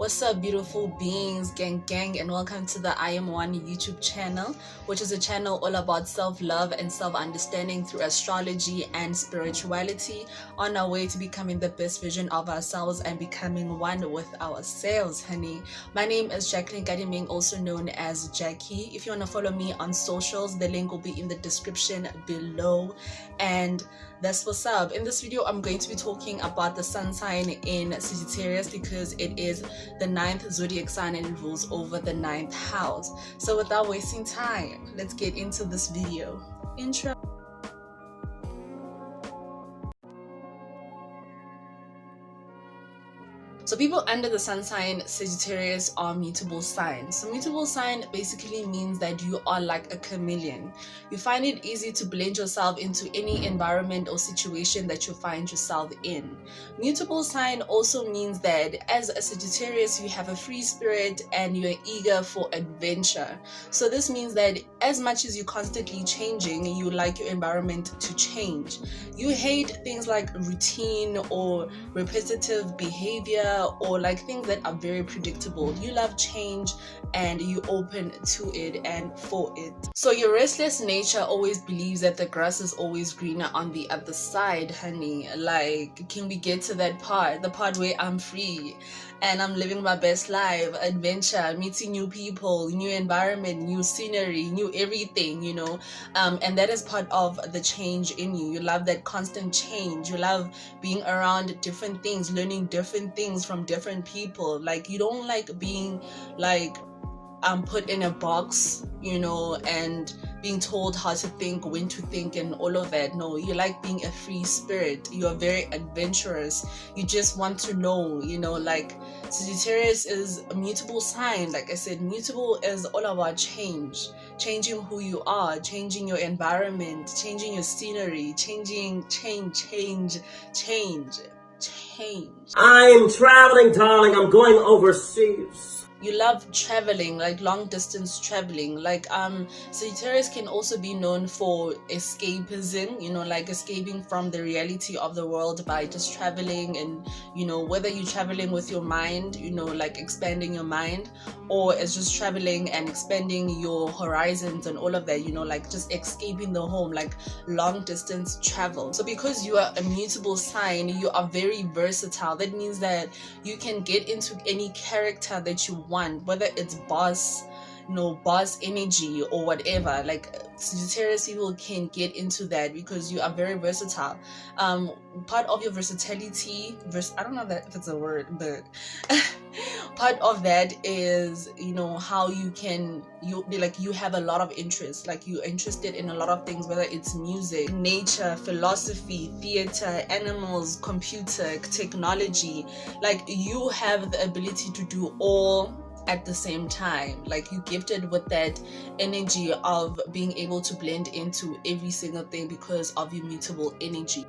What's up, beautiful beings, gang, and welcome to the I Am One YouTube channel, which is a channel all about self-love and self-understanding through astrology and spirituality, on our way to becoming the best version of ourselves and becoming one with ourselves, honey. My name is Jacqueline Gadiming, also known as Jackie. If you want to follow me on socials, the link will be in the description below. And that's what's up. In this video, I'm going to be talking about the sun sign in Sagittarius because it is the 9th zodiac sign and it rules over the 9th house. So without wasting time, let's get into this video. Intro. So people under the sun sign Sagittarius are mutable signs. So mutable sign basically means that you are like a chameleon. You find it easy to blend yourself into any environment or situation that you find yourself in. Mutable sign also means that as a Sagittarius, you have a free spirit and you're eager for adventure. So this means that as much as you're constantly changing, you like your environment to change. You hate things like routine or repetitive behavior or like things that are very predictable. You love change and you open to it and for it. So your restless nature always believes that the grass is always greener on the other side, honey. Like, can we get to that part, the part where I'm free and I'm living my best life, adventure, meeting new people, new environment, new scenery, new everything, you know? And that is part of the change in you. You love that constant change. You love being around different things, learning different things from different people. Like, you don't like being like put in a box, you know, and being told how to think, when to think, and all of that. No, you like being a free spirit. You are very adventurous. You just want to know, you know, like Sagittarius is a mutable sign. Like I said, mutable is all about change, changing who you are, changing your environment, changing your scenery, change. I'm traveling, darling. I'm going overseas. You love traveling, like long distance traveling. Like Sagittarius can also be known for escapism, you know, like escaping from the reality of the world by just traveling. And you know, whether you're traveling with your mind, you know, like expanding your mind, or it's just traveling and expanding your horizons and all of that, you know, like just escaping the home, like long distance travel. So because you are a mutable sign, you are very versatile. That means that you can get into any character that you want, whether it's boss, you know, boss energy or whatever. Like Sagittarius people can get into that because you are very versatile. Part of your versatility, I don't know if it's a word, but part of that is, you know, how you have a lot of interest. Like you're interested in a lot of things, whether it's music, nature, philosophy, theater, animals, computer, technology. Like you have the ability to do all at the same time. Like you gifted with that energy of being able to blend into every single thing because of your mutable energy.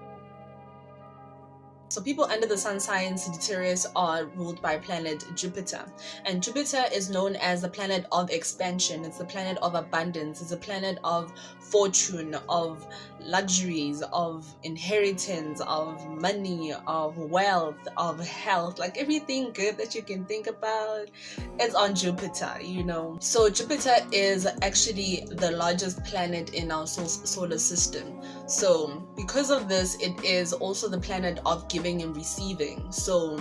So people under the sun sign Sagittarius are ruled by planet Jupiter, and Jupiter is known as the planet of expansion. It's the planet of abundance. It's a planet of fortune, of luxuries, of inheritance, of money, of wealth, of health. Like everything good that you can think about is on Jupiter, you know. So Jupiter is actually the largest planet in our solar system. So because of this, it is also the planet of giving and receiving. So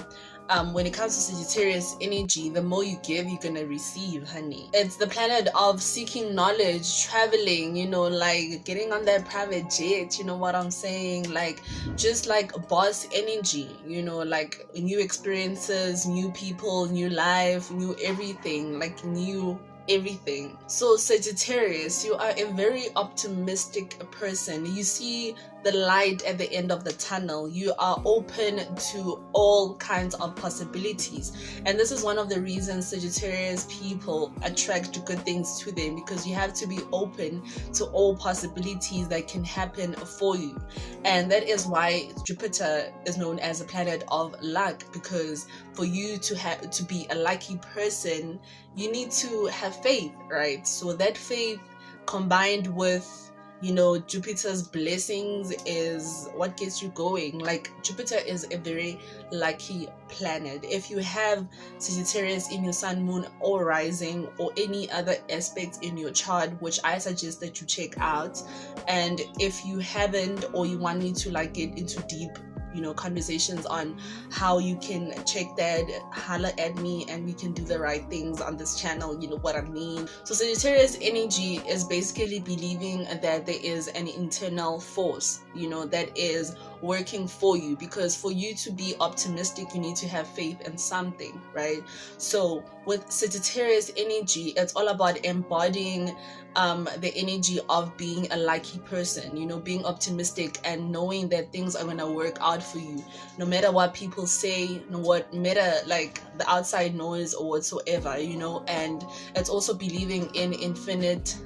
when it comes to Sagittarius energy, the more you give, you're gonna receive, honey. It's the planet of seeking knowledge, traveling, you know, like getting on that private jet, you know what I'm saying? Like just like boss energy, you know, like new experiences, new people, new life, new everything, like new everything. So Sagittarius, you are a very optimistic person. You see the light at the end of the tunnel. You are open to all kinds of possibilities, and this is one of the reasons Sagittarius people attract good things to them, because you have to be open to all possibilities that can happen for you. And that is why Jupiter is known as a planet of luck, because for you to be a lucky person, you need to have faith, right? So that faith combined with You know, Jupiter's blessings is what gets you going. Like, Jupiter is a very lucky planet. If you have Sagittarius in your sun, moon, or rising, or any other aspects in your chart, which I suggest that you check out. And if you haven't, or you want me to like get into deep, you know, conversations on how you can check that, holla at me and we can do the right things on this channel. You know what I mean? So Sagittarius energy is basically believing that there is an internal force, you know, that is working for you, because for you to be optimistic you need to have faith in something, right? So with Sagittarius energy, it's all about embodying the energy of being a lucky person, you know, being optimistic and knowing that things are gonna work out for you, no matter what people say, no what matter like the outside noise or whatsoever, you know. And it's also believing in infinite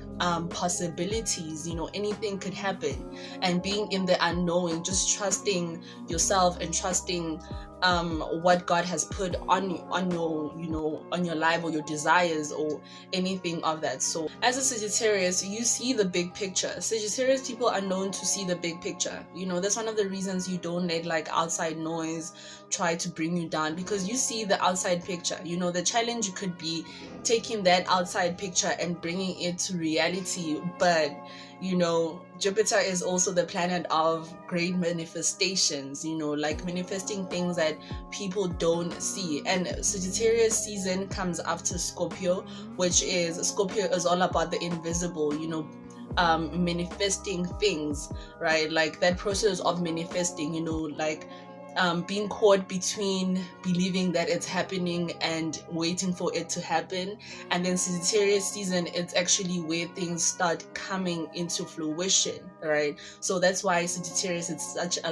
possibilities, you know, anything could happen, and being in the unknowing, just trusting yourself and trusting what God has put on your, you know, on your life, or your desires, or anything of that. So as a Sagittarius, you see the big picture. Sagittarius people are known to see the big picture, you know. That's one of the reasons you don't let like outside noise try to bring you down, because you see the outside picture. You know, the challenge could be taking that outside picture and bringing it to reality. But you know, Jupiter is also the planet of great manifestations, you know, like manifesting things that people don't see. And Sagittarius season comes after Scorpio, which is, Scorpio is all about the invisible, you know, manifesting things, right? Like that process of manifesting, you know, like being caught between believing that it's happening and waiting for it to happen. And then Sagittarius season, it's actually where things start coming into fruition, right? So that's why Sagittarius is such a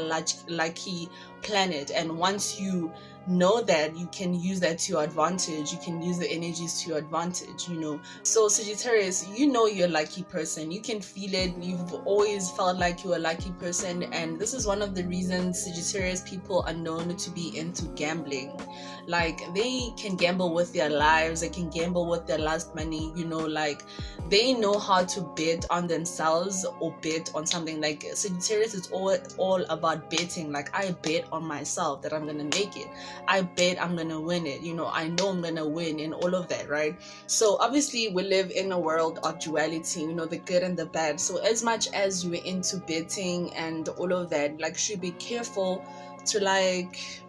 lucky planet. And once you know that, you can use that to your advantage, you can use the energies to your advantage, you know. So Sagittarius, you know you're a lucky person, you can feel it, you've always felt like you're a lucky person. And this is one of the reasons Sagittarius people are known to be into gambling. Like, they can gamble with their lives, they can gamble with their last money, you know. Like, they know how to bet on themselves or bet on something. Like, Sagittarius is all about betting. Like, I bet on myself that I'm gonna make it, I bet I'm gonna win it, you know, I know I'm gonna win, and all of that, right? So obviously we live in a world of duality, you know, the good and the bad. So as much as you're into betting and all of that, like, should be careful to, like,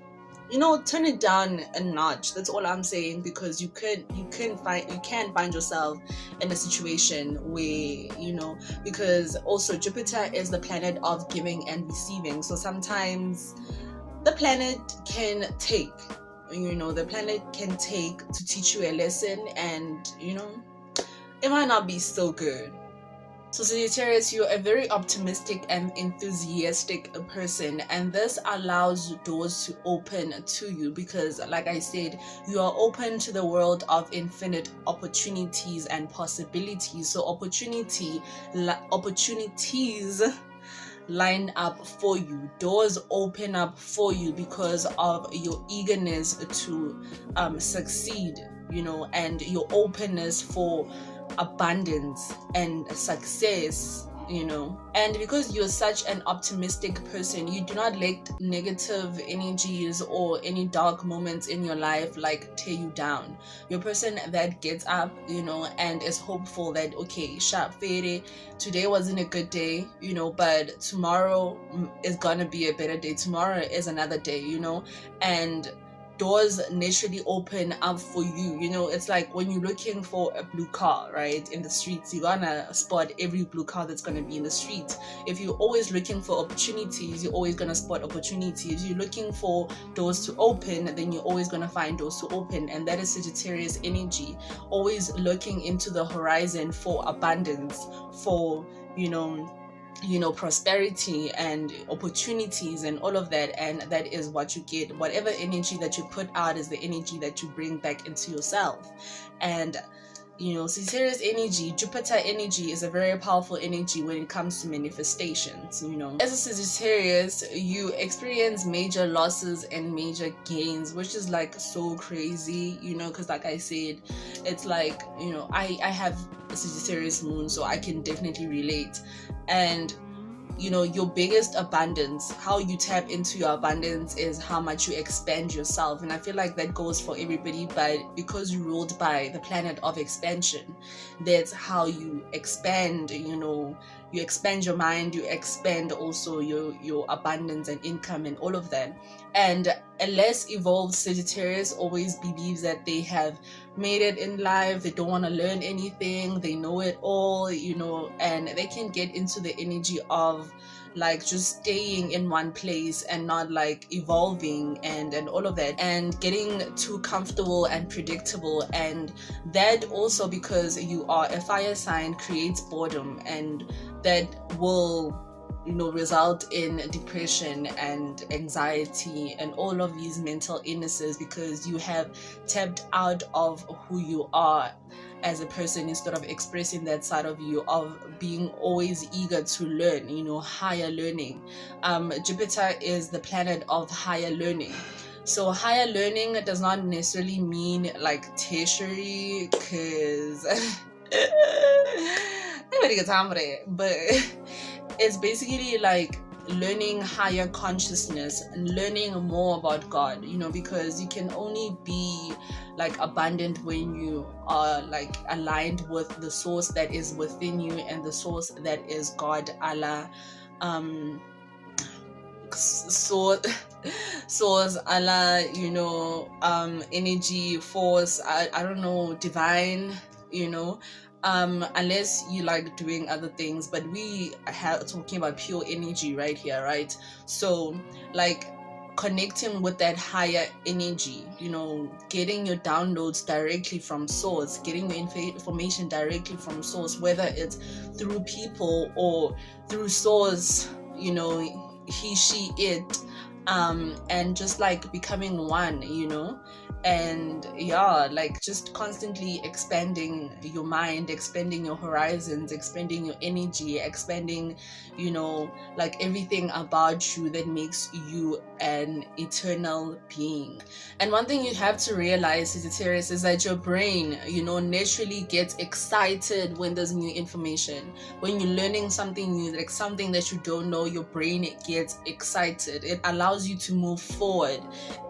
you know, turn it down a notch. That's all I'm saying, because you can't find yourself in a situation where, you know, because also Jupiter is the planet of giving and receiving. So sometimes the planet can take, you know, the planet can take to teach you a lesson, and you know, it might not be so good. So Sagittarius, you're a very optimistic and enthusiastic person, and this allows doors to open to you, because like I said, you are open to the world of infinite opportunities and possibilities. So opportunities line up for you, doors open up for you because of your eagerness to succeed, you know, and your openness for abundance and success, you know. And because you're such an optimistic person, you do not let negative energies or any dark moments in your life like tear you down. You're a person that gets up, you know, and is hopeful that, okay, sharp fere, today wasn't a good day, you know, but tomorrow is gonna be a better day, tomorrow is another day, you know. And doors naturally open up for you, you know. It's like when you're looking for a blue car, right, in the streets, you're gonna spot every blue car that's gonna be in the street. If you're always looking for opportunities, you're always gonna spot opportunities. If you're looking for doors to open, then you're always gonna find doors to open. And that is Sagittarius energy, always looking into the horizon for abundance, for, you know, prosperity and opportunities and all of that. And that is what you get. Whatever energy that you put out is the energy that you bring back into yourself. And Sagittarius energy, Jupiter energy is a very powerful energy when it comes to manifestations. As a Sagittarius, you experience major losses and major gains, which is like so crazy, because like I said, it's like, I have a Sagittarius moon, so I can definitely relate. And your biggest abundance, how you tap into your abundance, is how much you expand yourself. And I feel like that goes for everybody, but because you're ruled by the planet of expansion, that's how you expand. You expand your mind, you expand also your abundance and income and all of that. And a less evolved Sagittarius always believes that they have made it in life, they don't want to learn anything, they know it all, and they can get into the energy of like just staying in one place and not like evolving and all of that, and getting too comfortable and predictable. And that also, because you are a fire sign, creates boredom, and that will result in depression and anxiety and all of these mental illnesses, because you have tapped out of who you are as a person instead of expressing that side of you, of being always eager to learn, higher learning. Jupiter is the planet of higher learning. So higher learning does not necessarily mean like tertiary, because nobody got time for that, but it's basically like learning higher consciousness and learning more about God, because you can only be like abundant when you are like aligned with the source that is within you, and the source that is God, Allah, source, Allah, energy, force, I don't know, divine, unless you like doing other things, but we are talking about pure energy right here, right? So like connecting with that higher energy, getting your downloads directly from source, getting your information directly from source, whether it's through people or through source, he, she, it, and just like becoming one, and yeah, like just constantly expanding your mind, expanding your horizons, expanding your energy, expanding, like everything about you that makes you an eternal being. And one thing you have to realize, Sagittarius, is that your brain, naturally gets excited when there's new information. When you're learning something new, like something that you don't know, your brain gets excited. It allows you to move forward,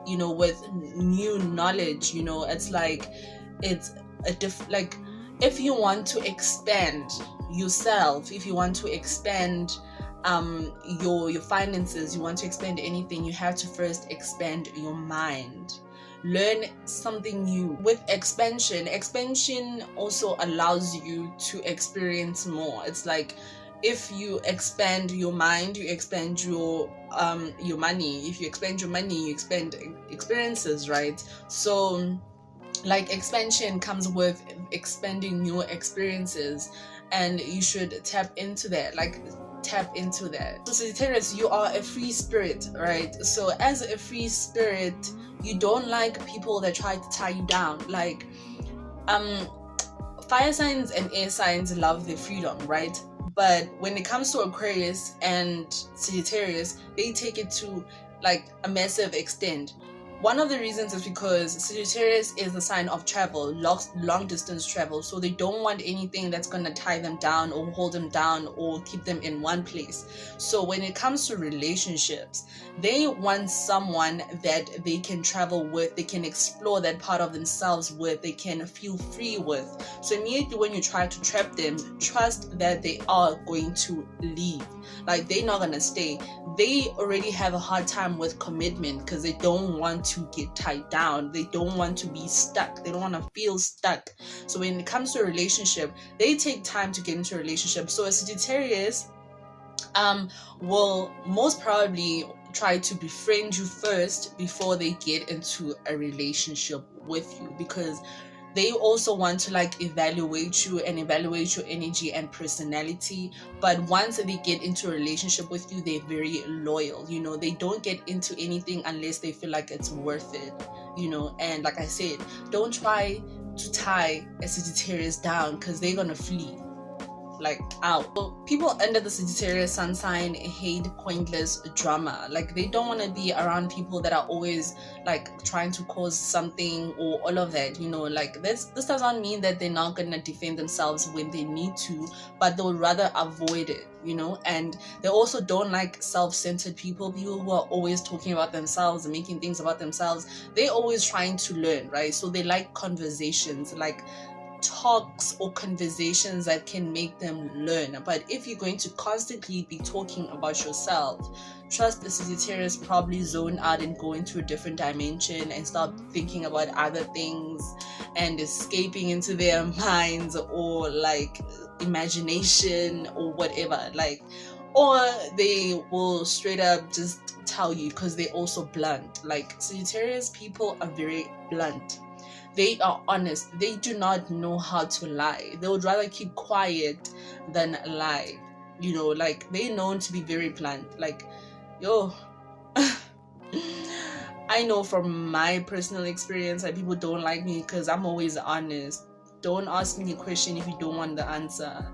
with new knowledge. It's like it's like if you want to expand yourself, if you want to expand your finances, you want to expand anything, you have to first expand your mind, learn something new. With expansion also allows you to experience more. It's like if you expand your mind, you expand your money. If you expand your money, you expand experiences, right? So like expansion comes with expanding new experiences, and you should tap into that. So Sagittarius, you are a free spirit, right? So as a free spirit, you don't like people that try to tie you down. Like fire signs and air signs love their freedom, right? But when it comes to Aquarius and Sagittarius, they take it to like a massive extent. One of the reasons is because Sagittarius is the sign of travel, long distance travel. So they don't want anything that's going to tie them down or hold them down or keep them in one place. So when it comes to relationships, they want someone that they can travel with, they can explore that part of themselves with, they can feel free with. So immediately when you try to trap them, trust that they are going to leave. Like they're not going to stay. They already have a hard time with commitment because they don't want to get tied down. They don't want to be stuck. They don't want to feel stuck. So when it comes to a relationship, they take time to get into a relationship. So a Sagittarius will most probably try to befriend you first before they get into a relationship with you, because they also want to like evaluate you and evaluate your energy and personality. But once they get into a relationship with you, they're very loyal. They don't get into anything unless they feel like it's worth it. And like I said, don't try to tie a Sagittarius down because they're gonna flee like out. So people under the Sagittarius sun sign hate pointless drama. Like they don't want to be around people that are always like trying to cause something or all of that, you know. Like this doesn't mean that they're not gonna defend themselves when they need to, but they would rather avoid it, you know. And they also don't like self-centered people who are always talking about themselves and making things about themselves. They're always trying to learn, right? So they like conversations, like talks or conversations that can make them learn. But if you're going to constantly be talking about yourself, trust the Sagittarius probably zone out and go into a different dimension and start thinking about other things and escaping into their minds or like imagination or whatever, like, or they will straight up just tell you because they're also blunt. Like Sagittarius people are very blunt. They are honest. They do not know how to lie. They would rather keep quiet than lie. You know, like they're known to be very blunt. Like, yo, I know from my personal experience that people don't like me because I'm always honest. Don't ask me a question if you don't want the answer.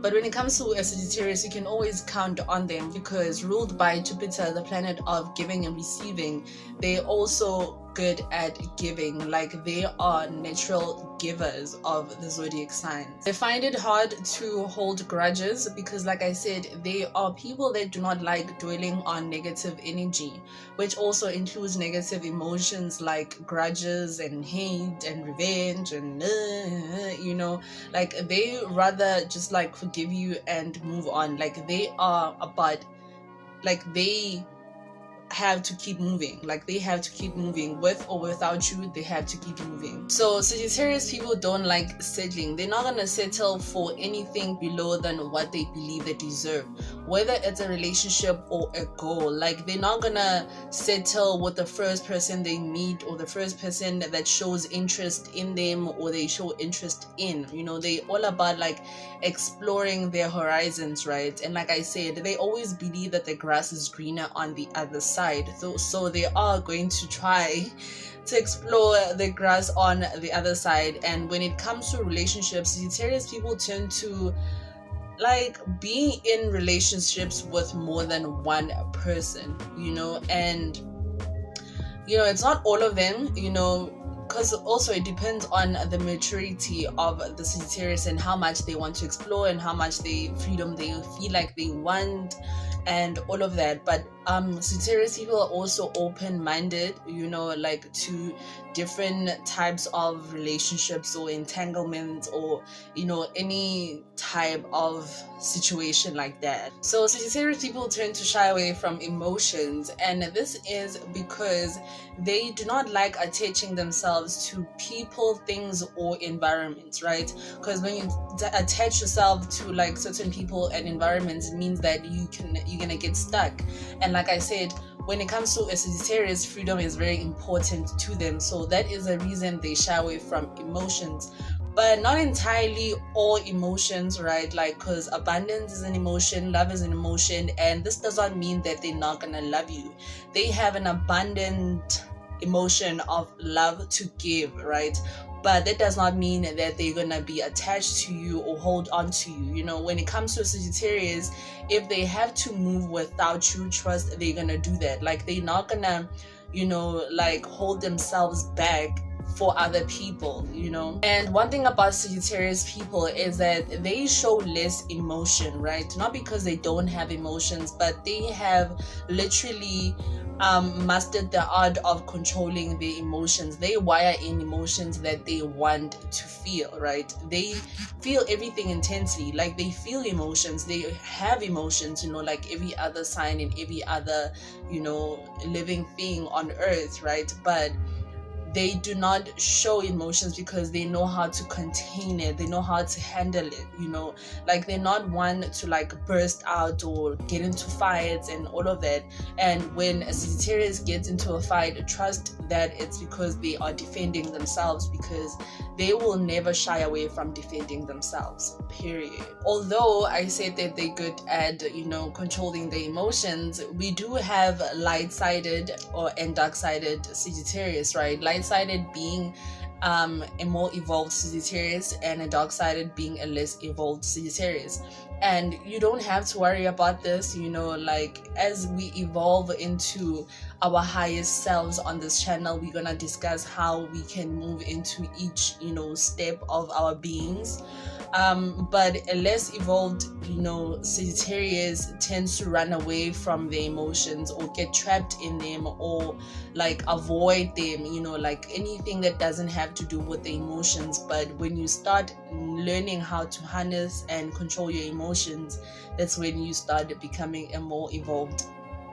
But when it comes to a Sagittarius, you can always count on them because ruled by Jupiter, the planet of giving and receiving, they're also good at giving. Like they are natural givers of the zodiac signs. They find it hard to hold grudges because, like I said, they are people that do not like dwelling on negative energy, which also includes negative emotions like grudges and hate and revenge and you know, like they rather just like forgive you and move on. Like they are about, like they have to keep moving. Like they have to keep moving with or without you. They have to keep moving. So Sagittarius people don't like settling. They're not gonna settle for anything below than what they believe they deserve, whether it's a relationship or a goal. Like they're not gonna settle with the first person they meet or the first person that shows interest in them or they show interest in, you know. They all about like exploring their horizons, right? And like I said, they always believe that the grass is greener on the other side. So they are going to try to explore the grass on the other side. And when it comes to relationships, Sagittarius people tend to like be in relationships with more than one person, you know. And you know, it's not all of them, you know, because also it depends on the maturity of the Sagittarius and how much they want to explore and how much freedom they feel like they want and all of that. But Sagittarius people are also open-minded, you know, like to different types of relationships or entanglements or, you know, any type of situation like that. So Sagittarius people tend to shy away from emotions, and this is because they do not like attaching themselves to people, things, or environments, right? Because when you attach yourself to like certain people and environments, it means that you're gonna get stuck. And like I said, when it comes to a Sagittarius, freedom is very important to them. So that is the reason they shy away from emotions. But not entirely all emotions, right? Like, because abundance is an emotion, love is an emotion, and this does not mean that they're not gonna love you. They have an abundant emotion of love to give, right? But that does not mean that they're gonna be attached to you or hold on to you. You know, when it comes to Sagittarius, if they have to move without you, trust they're gonna do that. Like they're not gonna, you know, like hold themselves back for other people, you know. And one thing about Sagittarius people is that they show less emotion, right? Not because they don't have emotions, but they have literally mastered the art of controlling their emotions. They wire in emotions that they want to feel, right? They feel everything intensely. Like they feel emotions, they have emotions, you know, like every other sign and every other, you know, living thing on earth, right? But they do not show emotions because they know how to contain it, they know how to handle it, you know. Like they're not one to like burst out or get into fights and all of that. And when a Sagittarius gets into a fight, trust that it's because they are defending themselves, because they will never shy away from defending themselves, period. Although I said that they're good at, you know, controlling their emotions, we do have light-sided and dark-sided Sagittarius, right? Light-sided being a more evolved Sagittarius, and a dark-sided being a less evolved Sagittarius. And you don't have to worry about this, like as we evolve into our highest selves on this channel, we're gonna discuss how we can move into each step of our beings. But a less evolved Sagittarius tends to run away from their emotions or get trapped in them, or like avoid them, like anything that doesn't have to do with the emotions. But when you start learning how to harness and control your emotions, that's when you start becoming a more evolved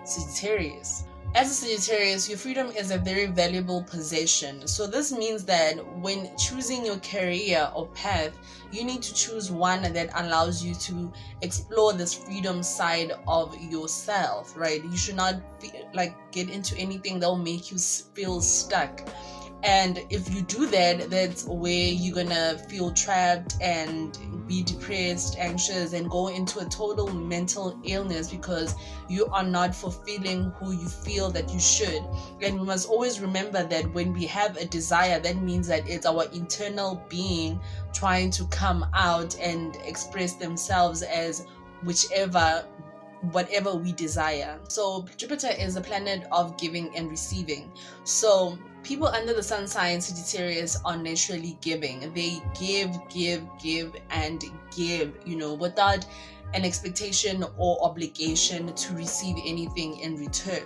Sagittarius. As a Sagittarius, your freedom is a very valuable possession. So this means that when choosing your career or path, you need to choose one that allows you to explore this freedom side of yourself, right? You should not get into anything that will make you feel stuck. And if you do that, that's where you're gonna feel trapped and be depressed, anxious, and go into a total mental illness because you are not fulfilling who you feel that you should. And we must always remember that when we have a desire, that means that it's our internal being trying to come out and express themselves as whatever we desire. So Jupiter is the planet of giving and receiving. So people under the sun sign Sagittarius are naturally giving. They give, and give, without an expectation or obligation to receive anything in return.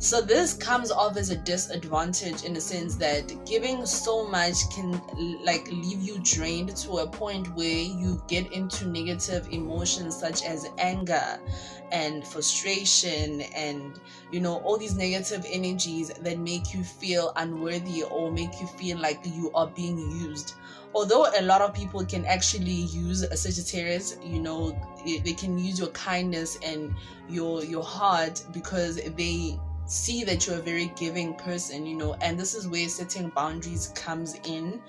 So this comes off as a disadvantage in the sense that giving so much can leave you drained to a point where you get into negative emotions such as anger and frustration and all these negative energies that make you feel unworthy or make you feel like you are being used. Although a lot of people can actually use a Sagittarius, they can use your kindness and your heart because they see that you're a very giving person, and this is where setting boundaries comes in,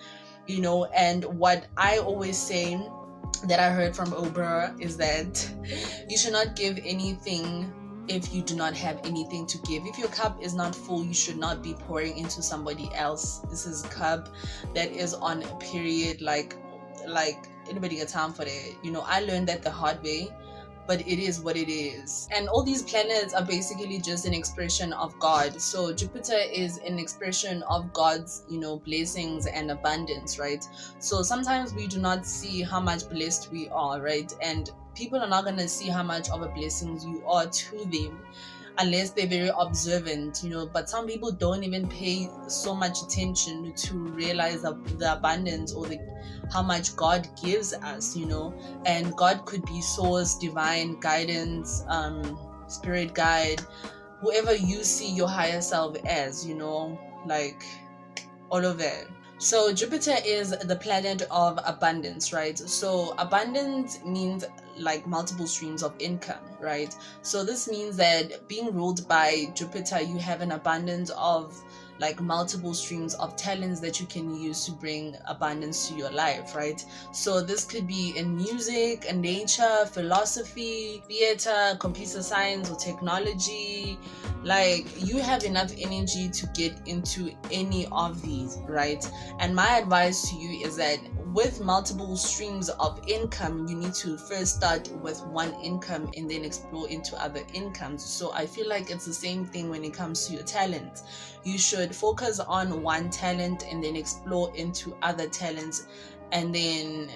and what I always say that I heard from Oprah is that you should not give anything if you do not have anything to give. If your cup is not full, you should not be pouring into somebody else. This is cup that is on a period, like anybody got time for that. I learned that the hard way, but it is what it is. And all these planets are basically just an expression of God. So Jupiter is an expression of God's, blessings and abundance, right? So sometimes we do not see how much blessed we are, right? And people are not going to see how much of a blessing you are to them unless they're very observant, but some people don't even pay so much attention to realize the abundance or how much God gives us, and God could be source, divine guidance, spirit guide, whoever you see your higher self as, like all of it. So Jupiter is the planet of abundance, right? So abundance means multiple streams of income, right? So this means that being ruled by Jupiter, you have an abundance of multiple streams of talents that you can use to bring abundance to your life, right? So this could be in music, in nature, philosophy, theater, computer science, or technology. You have enough energy to get into any of these, right? And my advice to you is that with multiple streams of income, you need to first start with one income and then explore into other incomes. So I feel like it's the same thing when it comes to your talent. You should focus on one talent and then explore into other talents, and then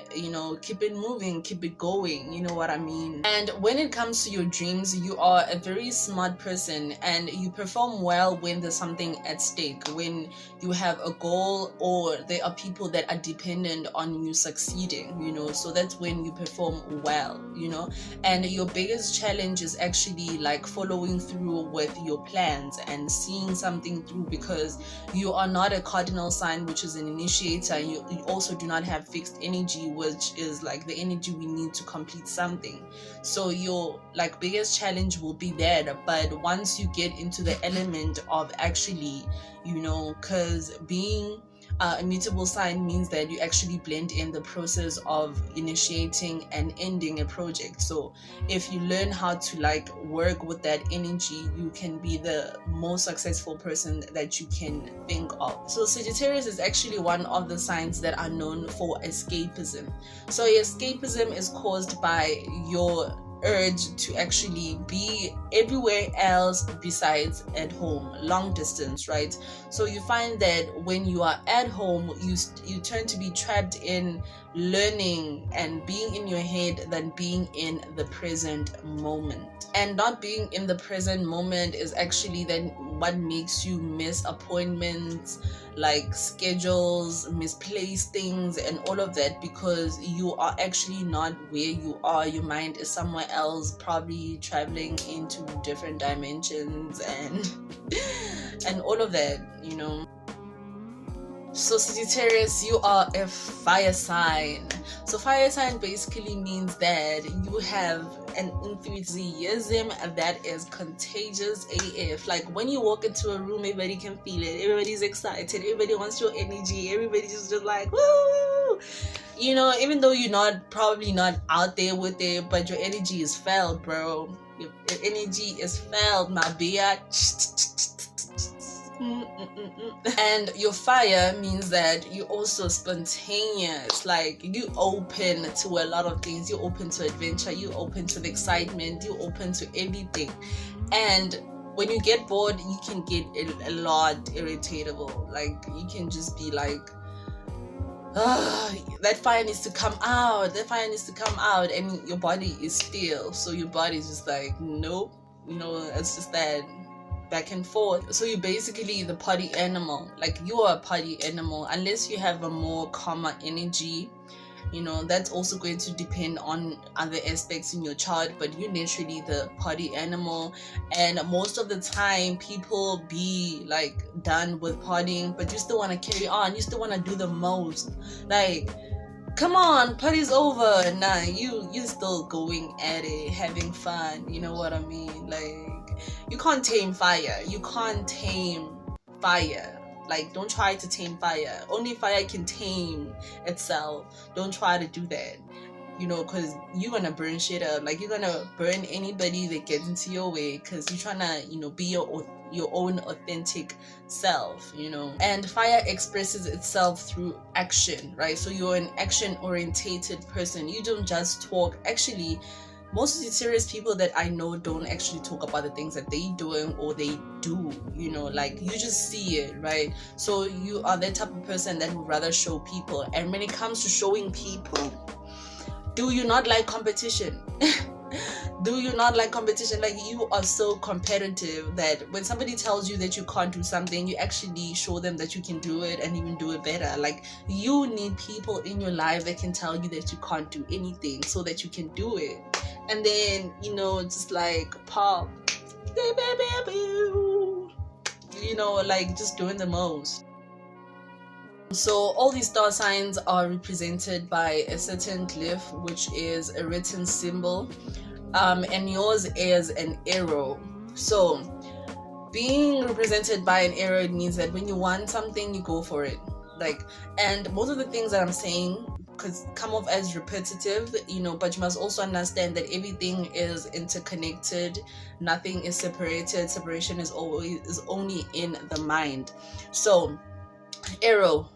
keep it moving, keep it going, you know what I mean? And when it comes to your dreams, you are a very smart person and you perform well when there's something at stake, when you have a goal or there are people that are dependent on you succeeding, so that's when you perform well, and your biggest challenge is actually following through with your plans and seeing something through, because you are not a cardinal sign, which is an initiator. You also do not have fixed energy, which is the energy we need to complete something. So your biggest challenge will be that. But once you get into the element of actually, because being A mutable sign means that you actually blend in the process of initiating and ending a project. So if you learn how to like work with that energy, you can be the most successful person that you can think of. So Sagittarius is actually one of the signs that are known for escapism. So escapism is caused by your urge to actually be everywhere else besides at home, long distance, right? So you find that when you are at home, you turn to be trapped in learning and being in your head than being in the present moment. And not being in the present moment is actually then what makes you miss appointments, like schedules, misplaced things, and all of that, because you are actually not where you are. Your mind is somewhere else, probably traveling into different dimensions and all of that, you know. So Sagittarius, you are a fire sign. So fire sign basically means that you have an enthusiasm that is contagious AF. Like when you walk into a room, everybody can feel it. Everybody's excited. Everybody wants your energy. Everybody's just like, woo! You know, even though you're probably not out there with it, but your energy is felt, bro. Your energy is felt, my bitch. And your fire means that you're also spontaneous, like you open to a lot of things. You're open to adventure, you're open to the excitement, you're open to everything. And when you get bored, you can get a lot irritable. Like you can just be like, that fire needs to come out, that fire needs to come out, and your body is still. So your body is just like, nope, you know, it's just that back and forth. So you're basically the party animal. Like you are a party animal unless you have a more calmer energy. You know, that's also going to depend on other aspects in your chart, but you're naturally the party animal. And most of the time people be like done with partying, but you still want to carry on, you still want to do the most. Like, come on, party's over. Nah, you're still going at it, having fun, you know what I mean? Like, you can't tame fire. You can't tame fire. Like, don't try to tame fire. Only fire can tame itself. Don't try to do that, you know, because you're gonna burn shit up. Like, you're gonna burn anybody that gets into your way, because you're trying to, you know, be your own authentic self, you know. And fire expresses itself through action, right? So you're an action orientated person. You don't just talk. Actually, most of the serious people that I know don't actually talk about the things that they doing or they do, you know, like you just see it, right? So you are that type of person that would rather show people. And when it comes to showing people, do you not like competition? Do you not like competition? Like, you are so competitive that when somebody tells you that you can't do something, you actually show them that you can do it and even do it better. Like, you need people in your life that can tell you that you can't do anything so that you can do it. And then, you know, just like pop, you know, like just doing the most. So all these star signs are represented by a certain glyph, which is a written symbol, and yours is an arrow. So being represented by an arrow, it means that when you want something, you go for it. Like, and most of the things that I'm saying could come off as repetitive, you know, but you must also understand that everything is interconnected. Nothing is separated. Separation is only in the mind. So arrow,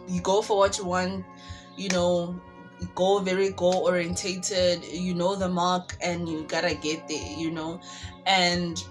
you go for what you want, you know, go very goal orientated, you know the mark, and you gotta get there, you know. And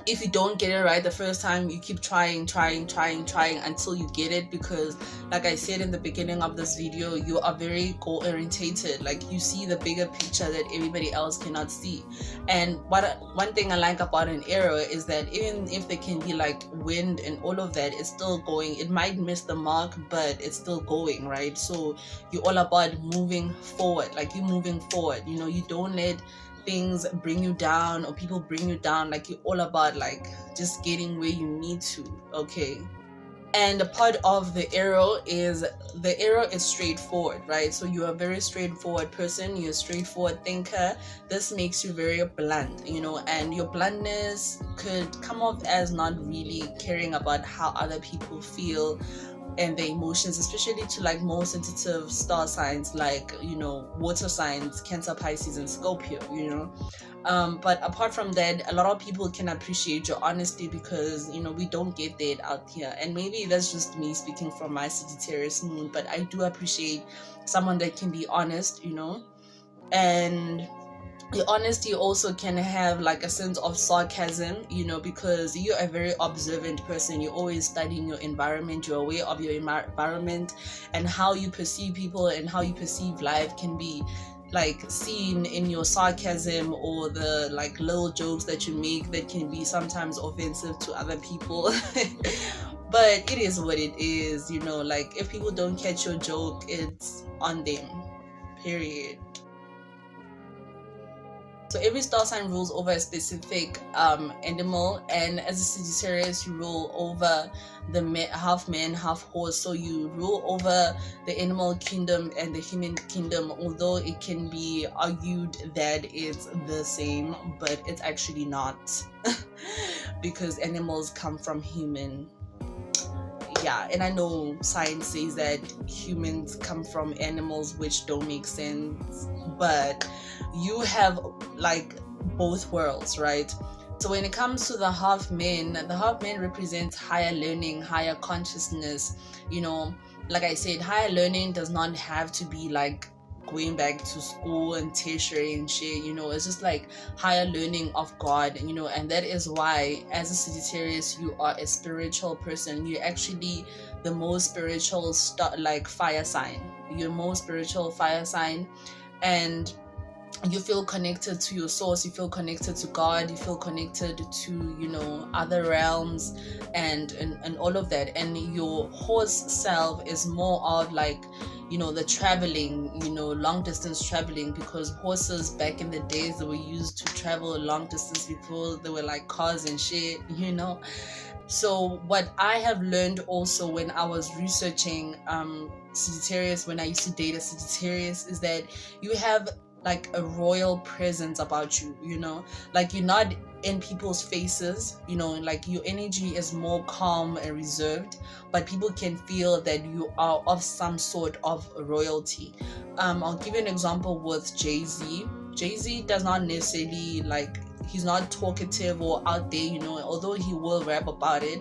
if you don't get it right the first time, you keep trying until you get it, because like I said in the beginning of this video, you are very goal orientated. Like, you see the bigger picture that everybody else cannot see. And one thing I like about an arrow is that even if there can be like wind and all of that, it's still going. It might miss the mark, but it's still going, right? So you're all about moving forward. Like, you're moving forward, you know. You don't let things bring you down or people bring you down. Like, you're all about like just getting where you need to. Okay. And a part of the arrow is straightforward, right? So you're a very straightforward person, you're a straightforward thinker. This makes you very blunt, you know, and your bluntness could come off as not really caring about how other people feel, and their emotions, especially to like more sensitive star signs like, you know, water signs, Cancer, Pisces, and Scorpio, you know. But apart from that, a lot of people can appreciate your honesty because, you know, we don't get that out here. And maybe that's just me speaking from my Sagittarius moon, but I do appreciate someone that can be honest, you know. And your honesty also can have like a sense of sarcasm, you know, because you're a very observant person. You're always studying your environment, you're aware of your environment, and how you perceive people and how you perceive life can be like seen in your sarcasm, or the like little jokes that you make that can be sometimes offensive to other people. But it is what it is, you know, like if people don't catch your joke, it's on them, period. So every star sign rules over a specific animal, and as a Sagittarius, you rule over the half man, half horse. So you rule over the animal kingdom and the human kingdom, although it can be argued that it's the same, but it's actually not. Because animals come from human. Yeah, and I know science says that humans come from animals, which don't make sense, but you have like both worlds, right? So when it comes to the half man represents higher learning, higher consciousness, you know. Like I said, higher learning does not have to be like going back to school and tertiary and shit, you know. It's just like higher learning of God, you know. And that is why as a Sagittarius, you are a spiritual person. You're actually the most spiritual like fire sign. You're most spiritual fire sign, and you feel connected to your source, you feel connected to God, you feel connected to, you know, other realms, and all of that. And your horse self is more of like, you know, the traveling, you know, long distance traveling, because horses back in the days, they were used to travel a long distance before there were like cars and shit, you know. So what I have learned also when I was researching Sagittarius, when I used to date a Sagittarius, is that you have like a royal presence about you, you know, like you're not in people's faces, you know, like your energy is more calm and reserved, but people can feel that you are of some sort of royalty. I'll give you an example with Jay-Z. Jay-Z does not necessarily like, he's not talkative or out there, you know, although he will rap about it,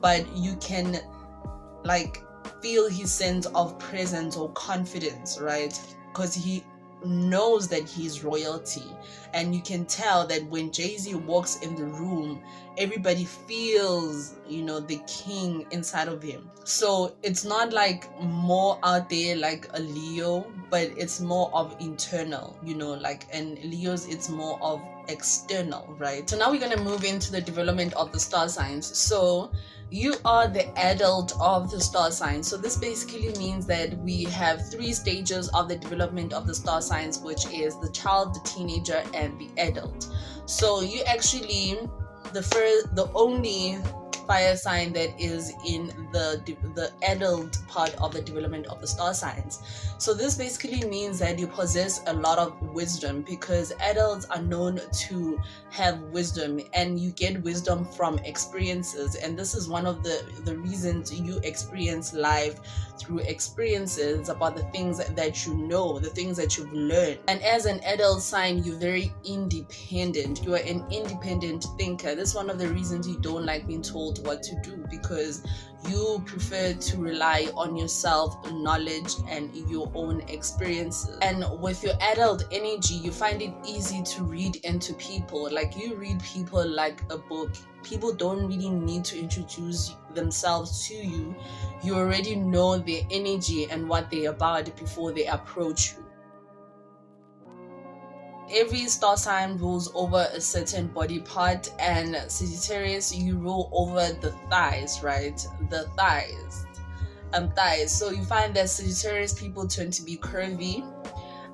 but you can like feel his sense of presence or confidence, right? Because he knows that he's royalty, and you can tell that when Jay-Z walks in the room, everybody feels, you know, the king inside of him. So it's not like more out there like a Leo, but it's more of internal, you know, like, and Leo's, it's more of external, right? So now we're going to move into the development of the star signs. So you are the adult of the star signs. So this basically means that we have 3 stages of the development of the star signs, which is the child, the teenager, and the adult. So you actually the only fire sign that is in the adult part of the development of the star signs. So this basically means that you possess a lot of wisdom, because adults are known to have wisdom, and you get wisdom from experiences. And this is one of the reasons you experience life, through experiences about the things that you know, the things that you've learned. And as an adult sign, you're very independent. You are an independent thinker. This is one of the reasons you don't like being told what to do, because you prefer to rely on yourself, knowledge, and your own experiences. And with your adult energy, you find it easy to read into people. Like, you read people like a book. People don't really need to introduce themselves to you. You already know their energy and what they're about before they approach you. Every star sign rules over a certain body part, and Sagittarius, you rule over the thighs, right? The thighs. So you find that Sagittarius people tend to be curvy,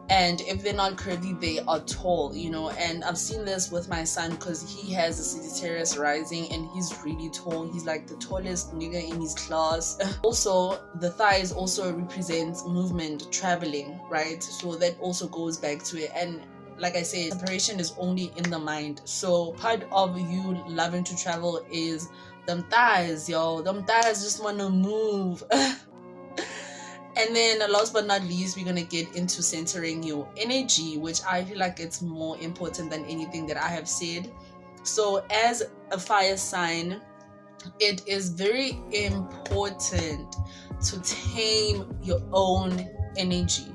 and if they're not curvy, they are tall, you know. And I've seen this with my son, because he has a Sagittarius rising, and he's really tall. He's like the tallest nigga in his class. Also, the thighs also represents movement, traveling, right? So that also goes back to it. And like I said, separation is only in the mind. So part of you loving to travel is Them thighs, yo. Them thighs just want to move. And then last but not least, we're going to get into centering your energy, which I feel like it's more important than anything that I have said. So as a fire sign, it is very important to tame your own energy.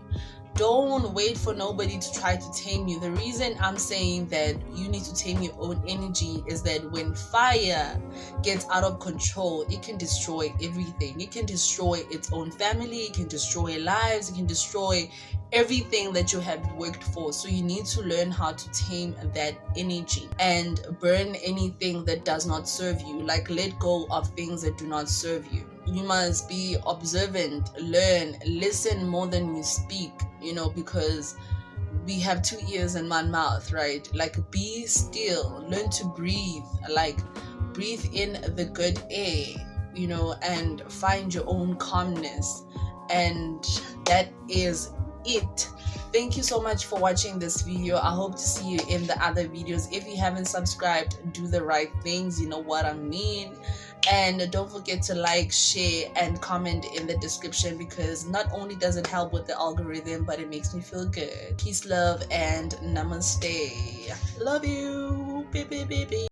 Don't wait for nobody to try to tame you. The reason I'm saying that you need to tame your own energy is that when fire gets out of control, it can destroy everything. It can destroy its own family, it can destroy lives, it can destroy everything that you have worked for. So you need to learn how to tame that energy and burn anything that does not serve you. Like, let go of things that do not serve you. You must be observant, learn, listen more than you speak, because we have 2 ears and 1 mouth, right? Like, be still, learn to breathe, like breathe in the good air, and find your own calmness. And that is it. Thank you so much for watching this video. I hope to see you in the other videos. If you haven't subscribed, do the right things, you know what I mean. And don't forget to like, share, and comment in the description, because not only does it help with the algorithm, but it makes me feel good. Peace, love, and namaste. Love you. Beep, beep, beep, beep.